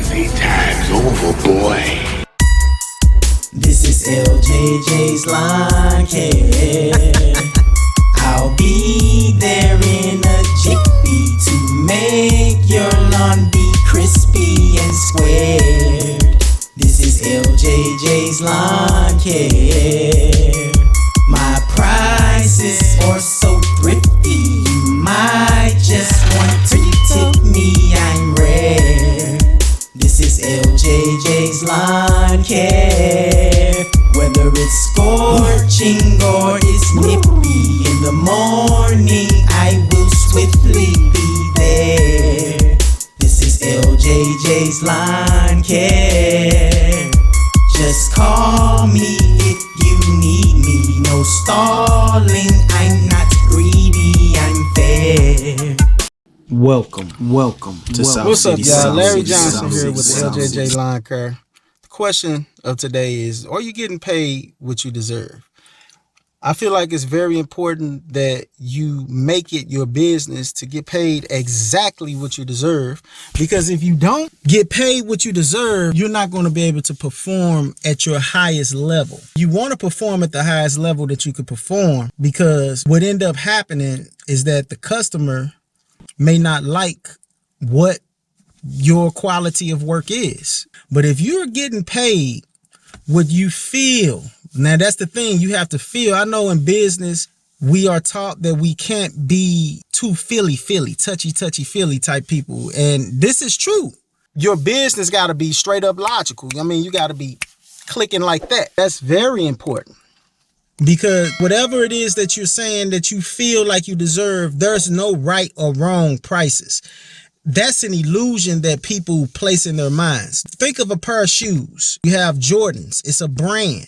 Playtime's over, boy. This is LJJ's Lawn Care. I'll be there in a jiffy to make your lawn be crispy and square. This is LJJ's Lawn Care. My prices are so thrifty, you might just want to tip me, I'm rare. This is LJJ's Lawn Care. Whether it's scorching or it's nippy, in the morning I will swiftly be there. This is LJJ's Lawn Care. Just call me if you need me. No stalling, I'm not greedy, I'm fair. Welcome to South What's up, City. y'all? Larry South Johnson City, here with South LJJ City. Lawn Care. The question of today is, are you getting paid what you deserve? I feel like it's very important that you make it your business to get paid exactly what you deserve, because if you don't get paid what you deserve, you're not going to be able to perform at your highest level. You want to perform at the highest level that you could perform, because what end up happening is that the customer may not like what your quality of work is. But if you're getting paid what you feel, now that's the thing, you have to feel. I know in business, we are taught that we can't be too touchy type people. And this is true. Your business got to be straight up logical. I mean, you got to be clicking like that. That's very important. Because whatever it is that you're saying that you feel like you deserve, there's no right or wrong prices. That's an illusion that people place in their minds. Think of a pair of shoes. You have Jordans. It's a brand.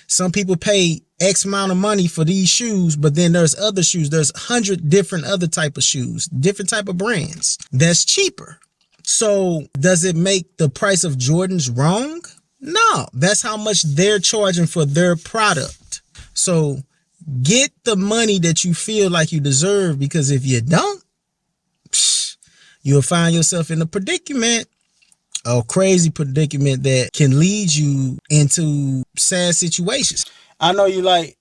Some people pay X amount of money for these shoes, but then there's other shoes. There's 100 different other type of shoes, different type of brands that's cheaper. So does it make the price of Jordans wrong? No, that's how much they're charging for their product. So get the money that you feel like you deserve, because if you don't, you'll find yourself in a predicament, a crazy predicament that can lead you into sad situations. I know you like,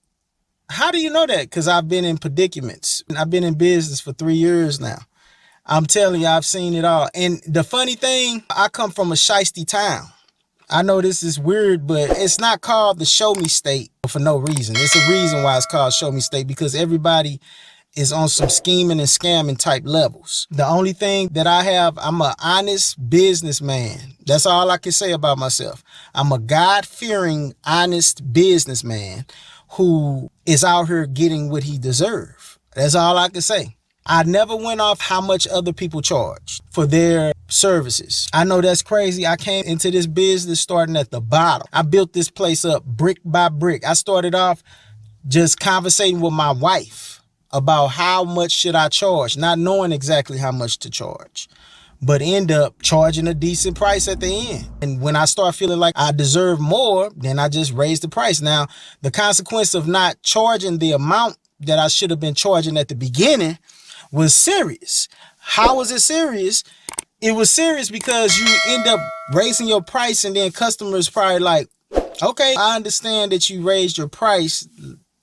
how do you know that? Because I've been in predicaments. I've been in business for 3 years now. I'm telling you, I've seen it all. And the funny thing, I come from a shiesty town. I know this is weird, but it's not called the Show Me State for no reason. It's a reason why it's called Show Me State, because everybody is on some scheming and scamming type levels. The only thing that I have, I'm an honest businessman. That's all I can say about myself. I'm a God-fearing, honest businessman who is out here getting what he deserves. That's all I can say. I never went off how much other people charge for their services. I know that's crazy. I came into this business starting at the bottom. I built this place up brick by brick. I started off just conversating with my wife about how much should I charge, not knowing exactly how much to charge, but end up charging a decent price at the end. And when I start feeling like I deserve more, then I just raise the price. Now, the consequence of not charging the amount that I should have been charging at the beginning was serious. How was it serious? It was serious because you end up raising your price, and then customers probably like, okay, I understand that you raised your price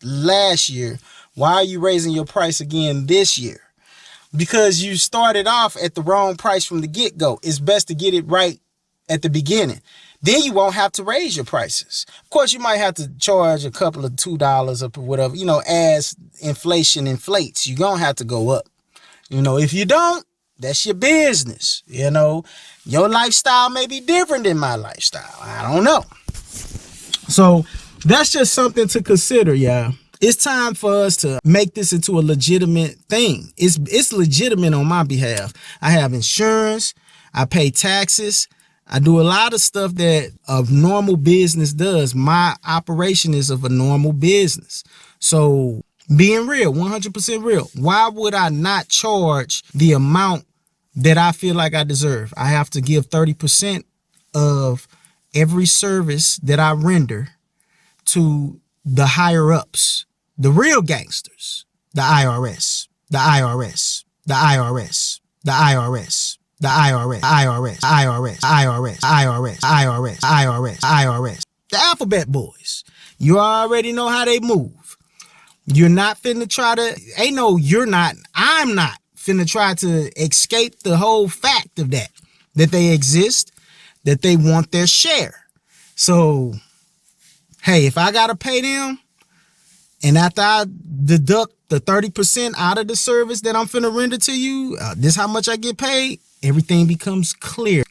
last year. Why are you raising your price again this year? Because you started off at the wrong price from the get-go. It's best to get it right at the beginning. Then you won't have to raise your prices. Of course, you might have to charge a couple of $2 or whatever, as inflation inflates. You're going to have to go up. If you don't, that's your business. Your lifestyle may be different than my lifestyle. I don't know. So that's just something to consider, y'all. It's time for us to make this into a legitimate thing. It's legitimate on my behalf. I have insurance. I pay taxes. I do a lot of stuff that a normal business does. My operation is of a normal business. So being real, 100% real. Why would I not charge the amount that I feel like I deserve? I have to give 30% of every service that I render to the higher ups, the real gangsters, the IRS, the IRS, the IRS, the IRS, The IRS. The alphabet boys. You already know how they move. You're not finna try to, I'm not finna try to escape the whole fact of that they exist, that they want their share. So, hey, if I gotta pay them, and after I deduct the 30% out of the service that I'm finna render to you, this how much I get paid, everything becomes clear.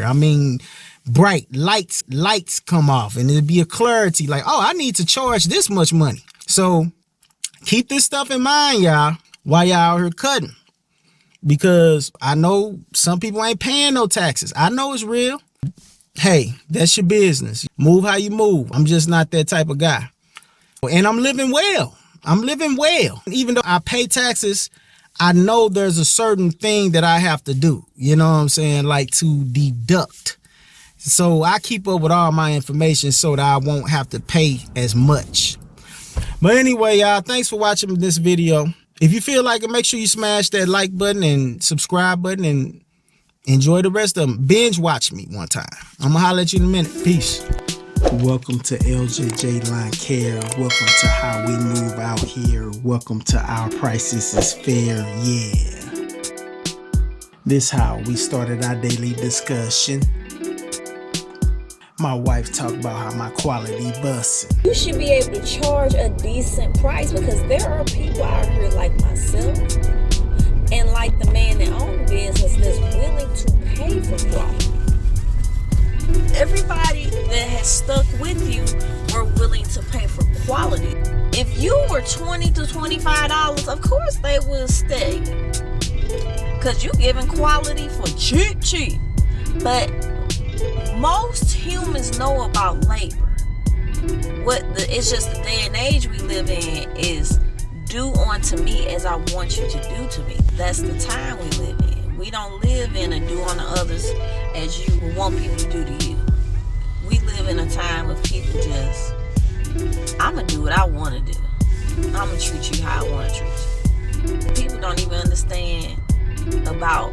I mean, bright lights come off, and it'll be a clarity like, oh, I need to charge this much money. So keep this stuff in mind, y'all, while y'all out here cutting, because I know some people ain't paying no taxes. I know it's real. Hey, that's your business. Move how you move. I'm just not that type of guy. And I'm living well. Even though I pay taxes, I know there's a certain thing that I have to do. You know what I'm saying? Like to deduct. So I keep up with all my information so that I won't have to pay as much. But anyway, y'all, thanks for watching this video. If you feel like it, make sure you smash that like button and subscribe button and enjoy the rest of them. Binge watch me one time. I'm gonna holler at you in a minute. Peace. Welcome to LJJ lawncare. Welcome to how we move out here. Welcome to our prices is fair. Yeah. This how we started our daily discussion. My wife talked about how my quality bussin'. You should be able to charge a decent price, because there are people out here like myself and like the man that owns the business that's willing to pay for quality. Everybody that has stuck with you are willing to pay for quality. If you were $20 to $25, of course they will stay, because you giving quality for cheap. But most humans know about labor. It's just the day and age we live in is do unto me as I want you to do to me. That's the time we live in. We don't live in a do unto others as you want people to do to you. We live in a time of people just, I'm going to do what I want to do. I'm going to treat you how I want to treat you. People don't even understand about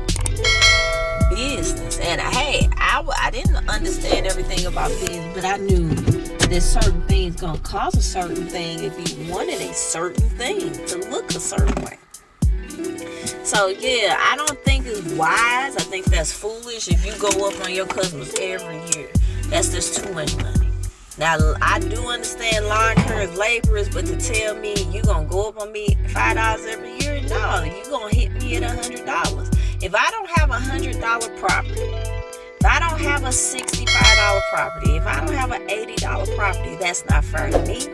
business. And hey, I didn't understand everything about business, but I knew that certain things gonna cost a certain thing if you wanted a certain thing to look a certain way. So yeah, I don't think it's wise. I think that's foolish if you go up on your customers every year. That's just too much money. Now I do understand lawn care is laborious, but to tell me you gonna go up on me $5 every year, no, you gonna hit me at $100. If I don't have $100 property, if I don't have a $65 property, if I don't have an $80 property, that's not fair to me.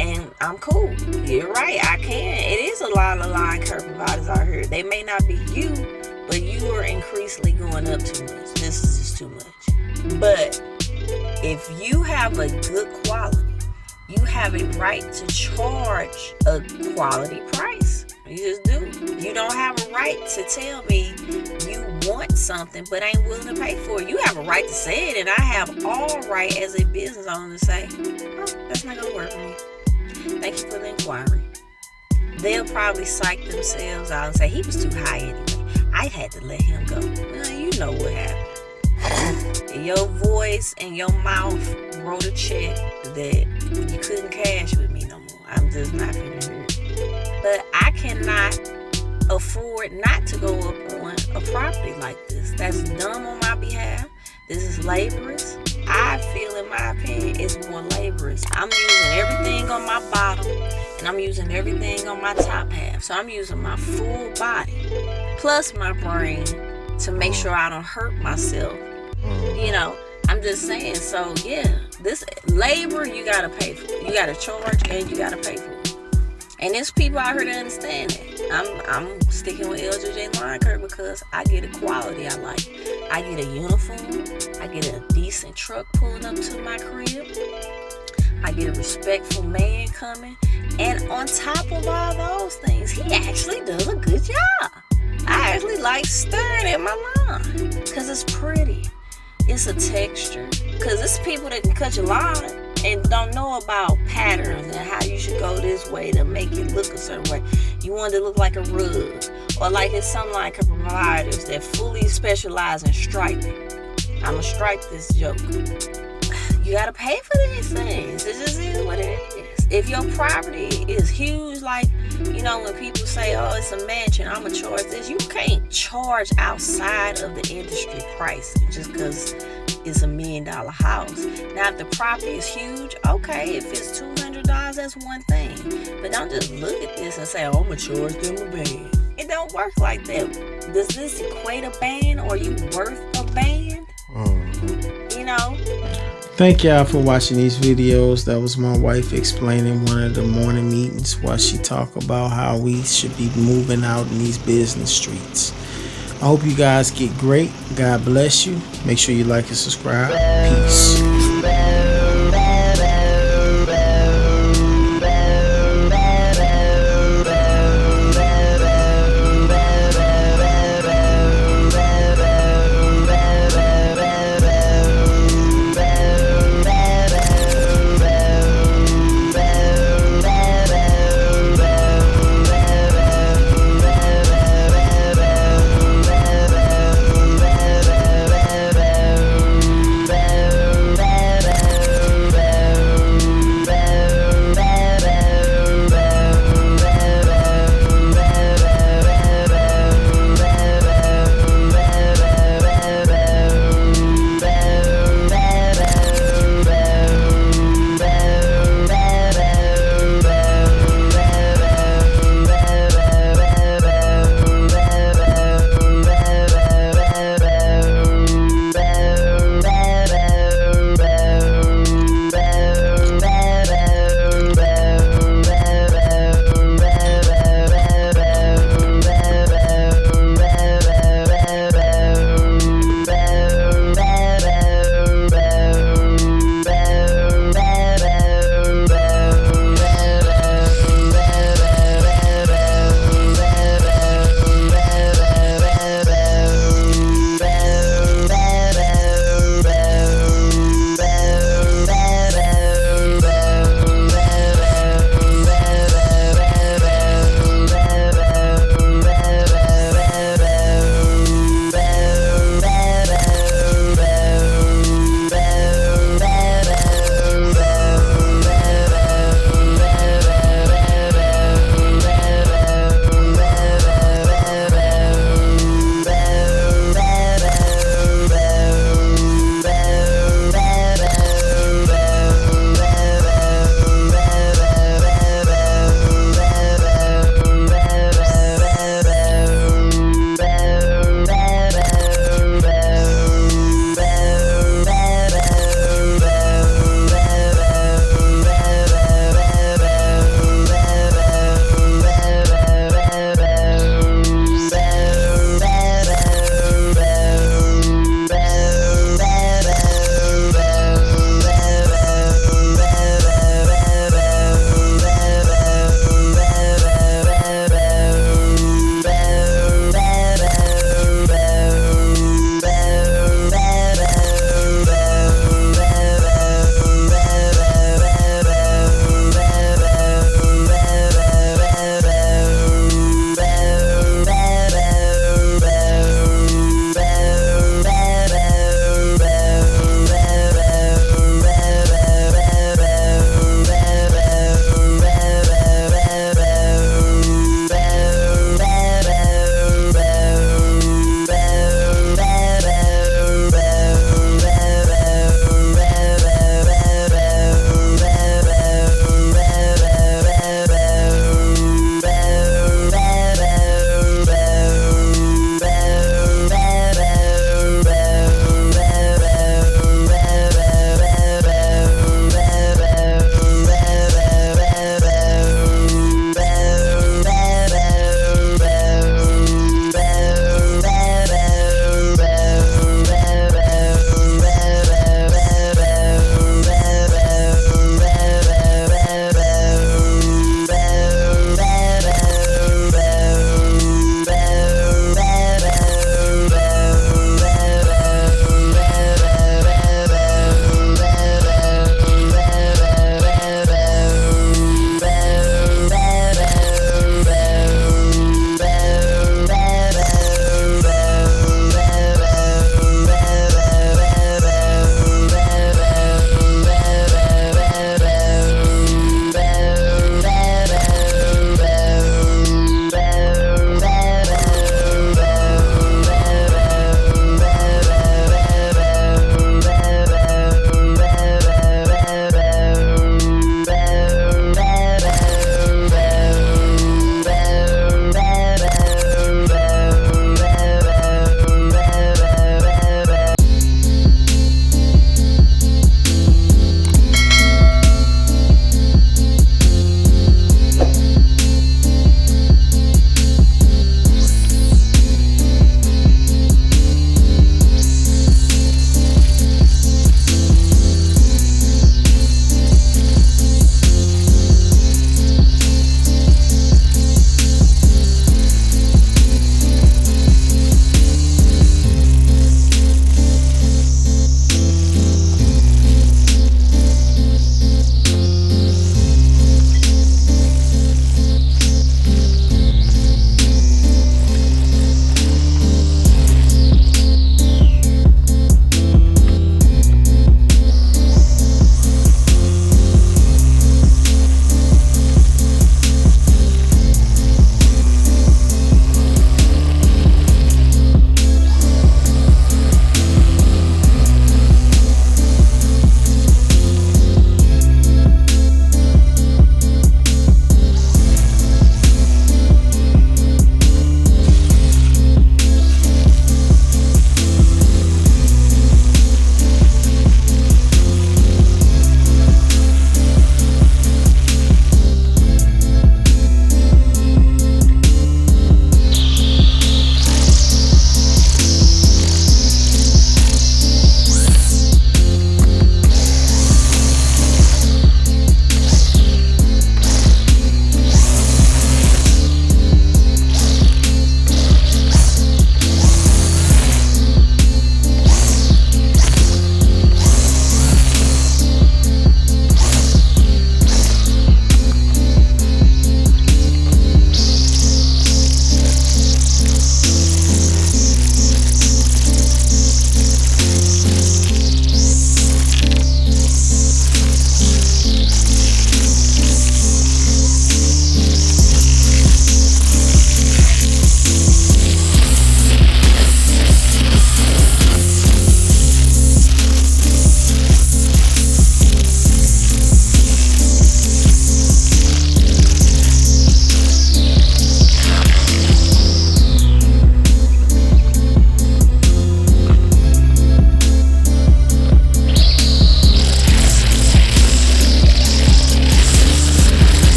And I'm cool. You're right, I can. It is a lot of lawn care providers out here. They may not be you, but you are increasingly going up too much. This is just too much. But if you have a good quality, you have a right to charge a quality price. You just do. You don't have a right to tell me you want something but ain't willing to pay for it. You have a right to say it, and I have all right as a business owner to say, oh, that's not gonna work for me. Thank you for the inquiry. They'll probably psych themselves out and say he was too high anyway. I had to let him go. Well, you know what happened. Your voice and your mouth wrote a check that you couldn't cash with me no more. I'm just not finna hear it. But I cannot afford not to go up on a property like this. That's dumb on my behalf. This is laborious. I feel, in my opinion, it's more laborious. I'm using everything on my bottom, and I'm using everything on my top half. So I'm using my full body plus my brain to make sure I don't hurt myself. You know, I'm just saying. So yeah, this labor you gotta pay for. You gotta charge and you gotta pay for it. And there's people out here that understand that. I'm sticking with LJJ Lawn Care because I get a quality I like. I get a uniform. I get a decent truck pulling up to my crib. I get a respectful man coming. And on top of all those things, he actually does a good job. I actually like staring at my lawn because it's pretty. It's a texture. Because it's people that can cut your lawn and don't know about patterns and how you should go this way to make it look a certain way. You want it to look like a rug, Or like it's some like providers that fully specialize in striping. I'ma stripe this joke. You gotta pay for these things. It just is what it is. If your property is huge, like, you know, when people say, oh, it's a mansion, I'ma charge this. You can't charge outside of the industry price just because it's $1 million house. Now, if the property is huge, okay, if it's $200, that's one thing. But don't just look at this and say, oh, I'm gonna charge them a band. It don't work like that. Does this equate a band? Or are you worth a band? You know? Thank y'all for watching these videos. That was my wife explaining one of the morning meetings while she talked about how we should be moving out in these business streets. I hope you guys get great. God bless you. Make sure you like and subscribe. Peace.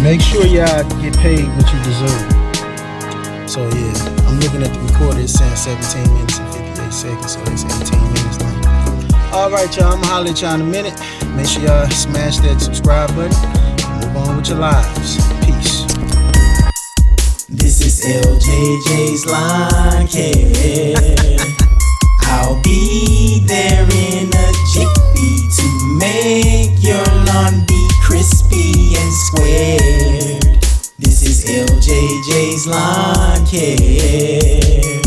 Make sure y'all get paid what you deserve. So yeah, I'm looking at the recorder. It's saying 17 minutes and 58 seconds, so that's 18 minutes now. All right, y'all. I'm gonna holler at y'all in a minute. Make sure y'all smash that subscribe button and move on with your lives. Peace. This is LJJ's Lawn Care. I'll be there in a jiffy to make your lawn be crispy and squared. This is LJJ's Lawn Care.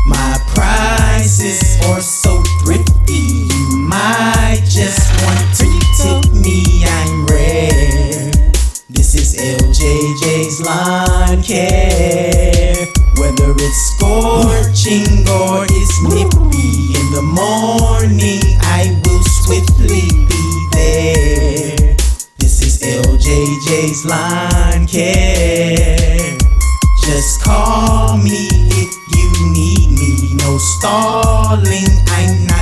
My prices are so thrifty, you might just want to tip me, I'm rare. This is LJJ's Lawn Care. Whether it's scorching or it's nippy, in the morning I will swiftly be there. This is LJJ's Lawn Care. Just call me if you need me, no stalling, I'm not